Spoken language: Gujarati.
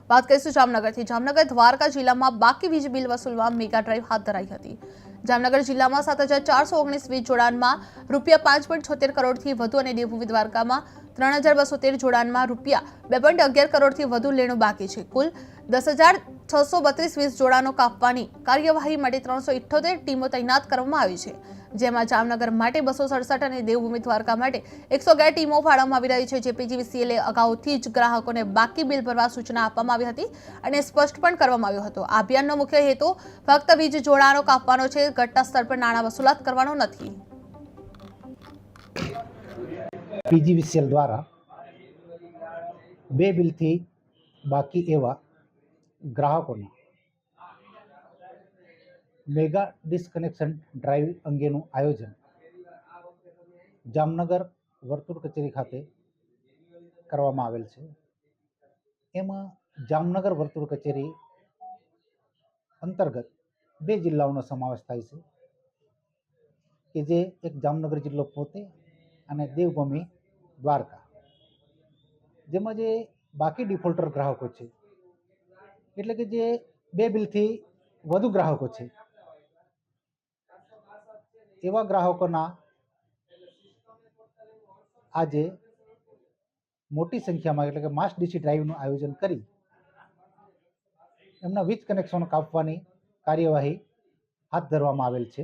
વાત કરીશું જામનગરથી। જામનગર દ્વારકા જિલ્લામાં બાકી વીજ બિલ વસૂલવા મેગા ડ્રાઈવ હાથ ધરાઈ હતી। જામનગર જિલ્લામાં 7,419 વીજ જોડાણમાં ₹5.76 કરોડથી વધુ અને દેવભૂમિ દ્વારકામાં 3,213 જોડાણમાં ₹2.11 કરોડથી વધુ લેણું બાકી છે। કુલ 10,632 વીજ જોડાણો કાપવાની કાર્યવાહી માટે 378 ટીમો તૈનાત કરવામાં આવી છે, જેમાં જામનગર માટે 267 અને દેવભૂમિ દ્વારકા માટે 111 ટીમો ફાળવવામાં આવી રહી છે। જેપીજીવીસીએલે અગાઉથી જ ગ્રાહકોને બાકી બિલ ભરવા સૂચના આપવામાં આવી હતી અને સ્પષ્ટ પણ કરવામાં આવ્યો હતો। આ અભિયાનનો મુખ્ય હેતુ ફક્ત વીજ જોડાણો કાપવાનો છે, ઘટના સ્તર પર નાણાં વસૂલાત કરવાનો નથી। પીજીવીસીએલ દ્વારા બે બિલથી બાકી એવા ગ્રાહકોને મેગા ડિસ્કનેક્શન ડ્રાઈવ અંગેનું આયોજન જામનગર વર્તુળ કચેરી ખાતે કરવામાં આવેલ છે। એમાં જામનગર વર્તુળ કચેરી અંતર્ગત બે જિલ્લાઓનો સમાવેશ થાય છે કે જે એક જામનગર જિલ્લો પોતે અને દેવભૂમિ દ્વારકા, જેમાં જે બાકી ડિફોલ્ટર ગ્રાહકો છે, એટલે કે જે બે બિલથી વધુ ગ્રાહકો છે, એવા ગ્રાહકોના આજે મોટી સંખ્યામાં એટલે કે માસ ડીસી ડ્રાઈવનું આયોજન કરી એમના વીજ કનેક્શનો કાપવાની કાર્યવાહી હાથ ધરવામાં આવેલ છે।